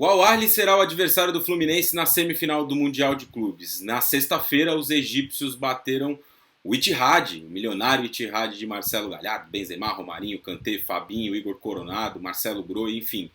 O Al-Ahly será o adversário do Fluminense na semifinal do Mundial de Clubes. Na sexta-feira, os egípcios bateram o Ittihad, o milionário Ittihad de Marcelo Galhardo, Benzema, Romarinho, Kanté, Fabinho, Igor Coronado, Marcelo Groi, enfim.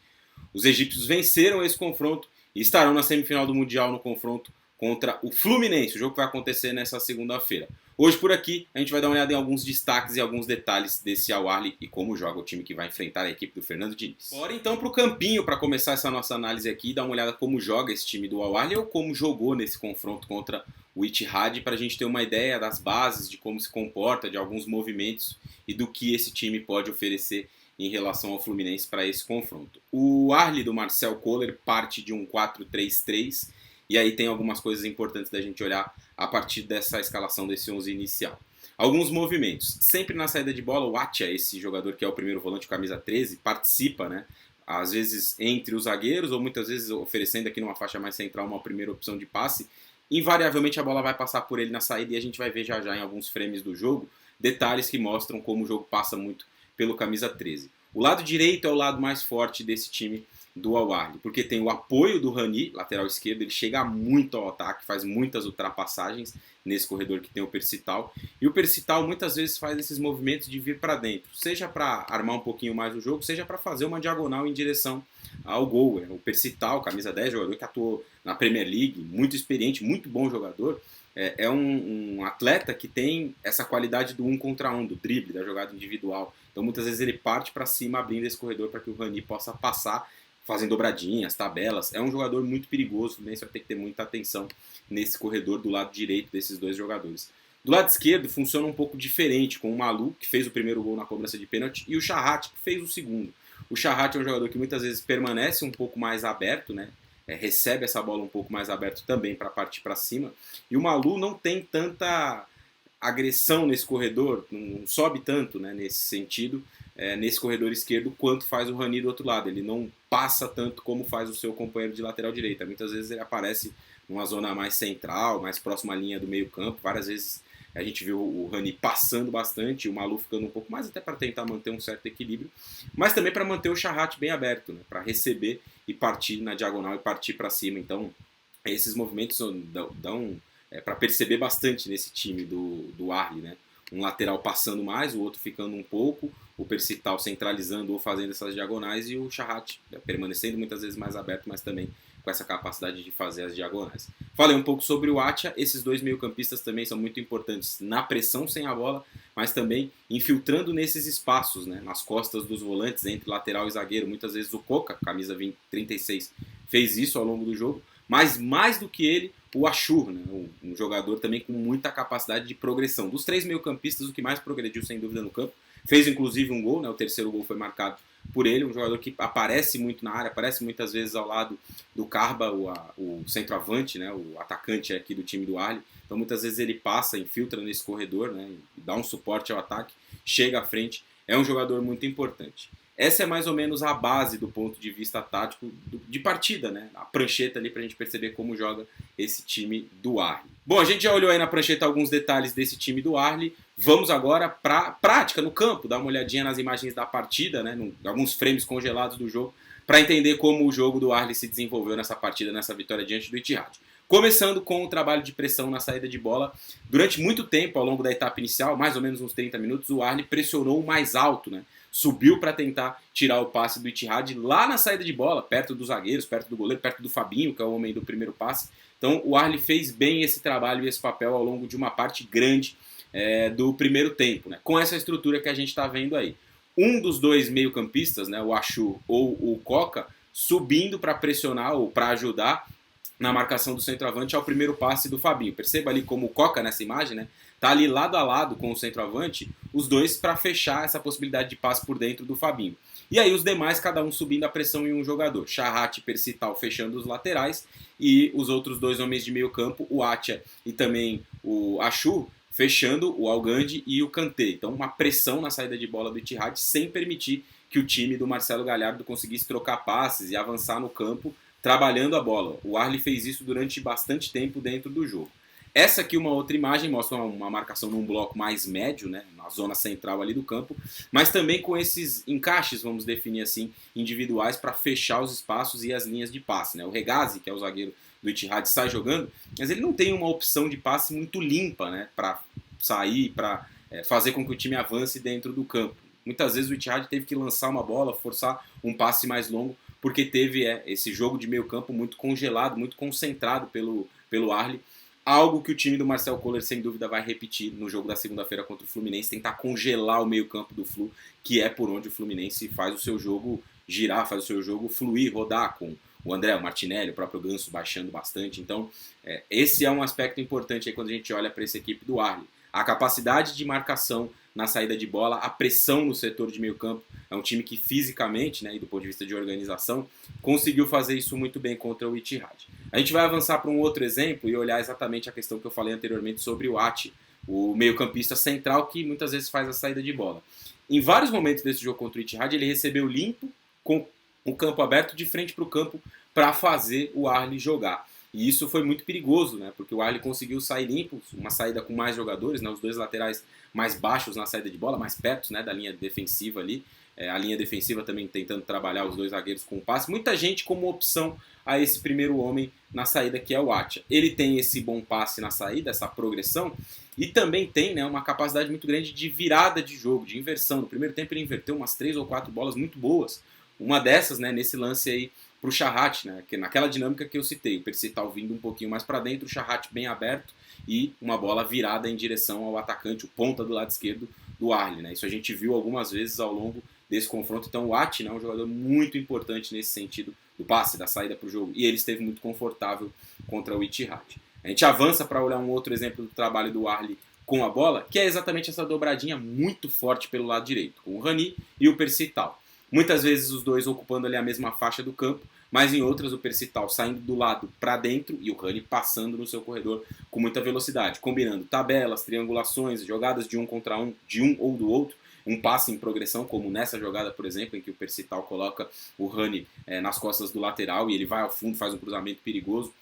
Os egípcios venceram esse confronto e estarão na semifinal do Mundial no confronto contra o Fluminense. O jogo vai acontecer nessa segunda-feira. Hoje por aqui a gente vai dar uma olhada em alguns destaques e alguns detalhes desse Al-Ahly e como joga o time que vai enfrentar a equipe do Fernando Diniz. Bora então para o campinho para começar essa nossa análise aqui e dar uma olhada como joga esse time do Al-Ahly ou como jogou nesse confronto contra o Ittihad, para a gente ter uma ideia das bases, de como se comporta, de alguns movimentos e do que esse time pode oferecer em relação ao Fluminense para esse confronto. O Al-Ahly do Marcel Koller parte de um 4-3-3 e aí tem algumas coisas importantes da gente olhar a partir dessa escalação desse 11 inicial. Alguns movimentos. Sempre na saída de bola, o Atia, esse jogador que é o primeiro volante, camisa 13, participa, né? Às vezes entre os zagueiros ou muitas vezes oferecendo aqui numa faixa mais central uma primeira opção de passe. Invariavelmente a bola vai passar por ele na saída e a gente vai ver já já em alguns frames do jogo detalhes que mostram como o jogo passa muito pelo camisa 13. O lado direito é o lado mais forte desse time do Al-Ahly, porque tem o apoio do Rani, lateral esquerdo, ele chega muito ao ataque, faz muitas ultrapassagens nesse corredor que tem o Percital, e o Percital muitas vezes faz esses movimentos de vir para dentro, seja para armar um pouquinho mais o jogo, seja para fazer uma diagonal em direção ao gol. O Percital, camisa 10, jogador que atuou na Premier League, muito experiente, muito bom jogador, é um atleta que tem essa qualidade do 1 contra 1, do drible, da jogada individual. Então muitas vezes ele parte para cima abrindo esse corredor para que o Rani possa passar, fazem dobradinhas, tabelas. É um jogador muito perigoso, né? Você vai ter que ter muita atenção nesse corredor do lado direito desses dois jogadores. Do lado esquerdo funciona um pouco diferente, com o Malu, que fez o primeiro gol na cobrança de pênalti, e o Shahat, que fez o segundo. O Shahat é um jogador que muitas vezes permanece um pouco mais aberto, né? Recebe essa bola um pouco mais aberto também para partir para cima. E o Malu não tem tanta agressão nesse corredor, não sobe tanto, né, nesse sentido, nesse corredor esquerdo, quanto faz o Rani do outro lado. Ele não passa tanto como faz o seu companheiro de lateral direita. Muitas vezes ele aparece numa zona mais central, mais próxima à linha do meio campo. Várias vezes a gente viu o Rani passando bastante, o Malu ficando um pouco mais até para tentar manter um certo equilíbrio, mas também para manter o Shahat bem aberto, né, para receber e partir na diagonal e partir para cima. Então esses movimentos dão para perceber bastante nesse time do Al-Ahly, né? Um lateral passando mais, o outro ficando um pouco, o Percital centralizando ou fazendo essas diagonais e o Shahat permanecendo muitas vezes mais aberto, mas também com essa capacidade de fazer as diagonais. Falei um pouco sobre o Atia, esses dois meio-campistas também são muito importantes na pressão sem a bola, mas também infiltrando nesses espaços, né? Nas costas dos volantes, entre lateral e zagueiro. Muitas vezes o Coca, camisa 36, fez isso ao longo do jogo, mas mais do que ele, o Ashur, né? Um jogador também com muita capacidade de progressão. Dos três meio-campistas, o que mais progrediu sem dúvida no campo, fez inclusive um gol, né? O terceiro gol foi marcado por ele, um jogador que aparece muito na área, aparece muitas vezes ao lado do Karba, o centroavante, né? O atacante aqui do time do Al-Ahly. Então muitas vezes ele passa, infiltra nesse corredor, né? Dá um suporte ao ataque, chega à frente, é um jogador muito importante. Essa é mais ou menos a base do ponto de vista tático de partida, né? A prancheta ali pra gente perceber como joga esse time do Al-Ahly. Bom, a gente já olhou aí na prancheta alguns detalhes desse time do Al-Ahly. Vamos agora pra prática, no campo, dar uma olhadinha nas imagens da partida, né? Alguns frames congelados do jogo, para entender como o jogo do Al-Ahly se desenvolveu nessa partida, nessa vitória diante do Ittihad. Começando com o trabalho de pressão na saída de bola. Durante muito tempo, ao longo da etapa inicial, mais ou menos uns 30 minutos, o Al-Ahly pressionou mais alto, né? Subiu para tentar tirar o passe do Ittihad lá na saída de bola, perto dos zagueiros, perto do goleiro, perto do Fabinho, que é o homem do primeiro passe. Então o Al-Ahly fez bem esse trabalho e esse papel ao longo de uma parte grande do primeiro tempo, né? Com essa estrutura que a gente está vendo aí. Um dos dois meio-campistas, né, o Ashur ou o Coca, subindo para pressionar ou para ajudar na marcação do centroavante ao primeiro passe do Fabinho. Perceba ali como o Coca nessa imagem, né? Tá ali lado a lado com o centroavante, os dois para fechar essa possibilidade de passe por dentro do Fabinho. E aí os demais, cada um subindo a pressão em um jogador. Shahat e Percital fechando os laterais e os outros dois homens de meio campo, o Atia e também o Ashur, fechando o Al-Gandhi e o Kanté. Então uma pressão na saída de bola do Ittihad sem permitir que o time do Marcelo Galhardo conseguisse trocar passes e avançar no campo trabalhando a bola. O Al-Ahly fez isso durante bastante tempo dentro do jogo. Essa aqui, uma outra imagem, mostra uma marcação num bloco mais médio, né, na zona central ali do campo, mas também com esses encaixes, vamos definir assim, individuais para fechar os espaços e as linhas de passe. Né? O Regazi, que é o zagueiro do Ittihad, sai jogando, mas ele não tem uma opção de passe muito limpa, né, para sair, para fazer com que o time avance dentro do campo. Muitas vezes o Ittihad teve que lançar uma bola, forçar um passe mais longo, porque teve esse jogo de meio campo muito congelado, muito concentrado pelo Arli. Algo que o time do Marcel Koller, sem dúvida, vai repetir no jogo da segunda-feira contra o Fluminense, tentar congelar o meio-campo do Flu, que é por onde o Fluminense faz o seu jogo girar, faz o seu jogo fluir, rodar, com o André, o Martinelli, o próprio Ganso baixando bastante. Então, esse é um aspecto importante aí quando a gente olha para essa equipe do Arli. A capacidade de marcação na saída de bola, a pressão no setor de meio campo. É um time que fisicamente, né, e do ponto de vista de organização, conseguiu fazer isso muito bem contra o Ittihad. A gente vai avançar para um outro exemplo e olhar exatamente a questão que eu falei anteriormente sobre o Ati, o meio-campista central que muitas vezes faz a saída de bola. Em vários momentos desse jogo contra o Ittihad, ele recebeu limpo, com o campo aberto, de frente para o campo, para fazer o Arli jogar. E isso foi muito perigoso, né? Porque o Arli conseguiu sair limpo, uma saída com mais jogadores, né? Os dois laterais mais baixos na saída de bola, mais perto, né, da linha defensiva ali. A linha defensiva também tentando trabalhar os dois zagueiros com o passe. Muita gente como opção a esse primeiro homem na saída, que é o Atia. Ele tem esse bom passe na saída, essa progressão, e também tem, né, uma capacidade muito grande de virada de jogo, de inversão. No primeiro tempo ele inverteu umas 3 ou 4 bolas muito boas. Uma dessas, né, nesse lance aí para o Charrat, né, que naquela dinâmica que eu citei, o Percital vindo um pouquinho mais para dentro, o Charrat bem aberto e uma bola virada em direção ao atacante, o ponta do lado esquerdo do Arli. Né? Isso a gente viu algumas vezes ao longo desse confronto. Então o Ati, né, é um jogador muito importante nesse sentido do passe, da saída para o jogo, e ele esteve muito confortável contra o Ittihad. A gente avança para olhar um outro exemplo do trabalho do Arli com a bola, que é exatamente essa dobradinha muito forte pelo lado direito, com o Rani e o Percital. Muitas vezes os dois ocupando ali a mesma faixa do campo, mas em outras o Percital saindo do lado para dentro e o Rani passando no seu corredor com muita velocidade, combinando tabelas, triangulações, jogadas de um contra um, de um ou do outro, um passe em progressão, como nessa jogada, por exemplo, em que o Percital coloca o Rani nas costas do lateral e ele vai ao fundo, faz um cruzamento perigoso.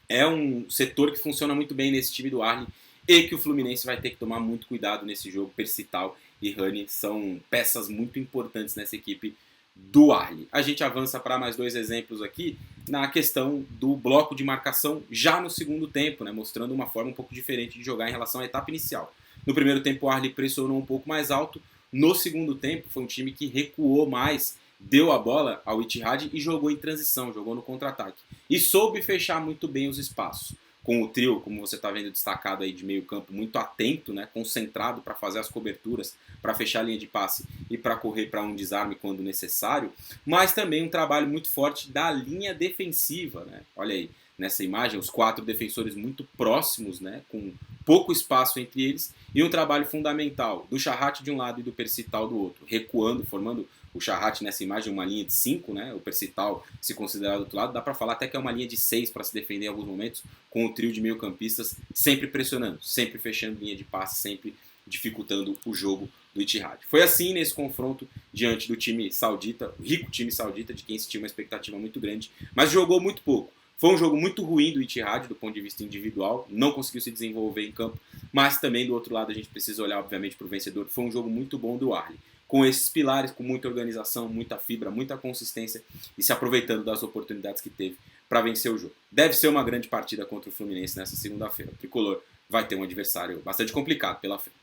É um setor que funciona muito bem nesse time do Arli e que o Fluminense vai ter que tomar muito cuidado nesse jogo. Percital e Rani são peças muito importantes nessa equipe do Arli. A gente avança para mais 2 exemplos aqui na questão do bloco de marcação já no segundo tempo, né, mostrando uma forma um pouco diferente de jogar em relação à etapa inicial. No primeiro tempo o Arli pressionou um pouco mais alto, no segundo tempo foi um time que recuou mais, deu a bola ao Ittihad e jogou em transição, jogou no contra-ataque. E soube fechar muito bem os espaços. Com o trio, como você está vendo destacado aí de meio campo, muito atento, né, concentrado para fazer as coberturas, para fechar a linha de passe e para correr para um desarme quando necessário, mas também um trabalho muito forte da linha defensiva. Né? Olha aí, nessa imagem, os 4 defensores muito próximos, né, com pouco espaço entre eles, e um trabalho fundamental do Charrat de um lado e do Percital do outro, recuando, formando o Charrat nessa imagem uma linha de 5, né? O Percital, se considerar do outro lado, dá para falar até que é uma linha de 6 para se defender em alguns momentos, com o trio de meio-campistas sempre pressionando, sempre fechando linha de passe, sempre dificultando o jogo do Ittihad. Foi assim nesse confronto diante do time saudita, o rico time saudita, de quem se tinha uma expectativa muito grande, mas jogou muito pouco. Foi um jogo muito ruim do Ittihad do ponto de vista individual, não conseguiu se desenvolver em campo, mas também do outro lado a gente precisa olhar obviamente para o vencedor, foi um jogo muito bom do Arli, com esses pilares, com muita organização, muita fibra, muita consistência e se aproveitando das oportunidades que teve para vencer o jogo. Deve ser uma grande partida contra o Fluminense nessa segunda-feira. O Tricolor vai ter um adversário bastante complicado pela frente.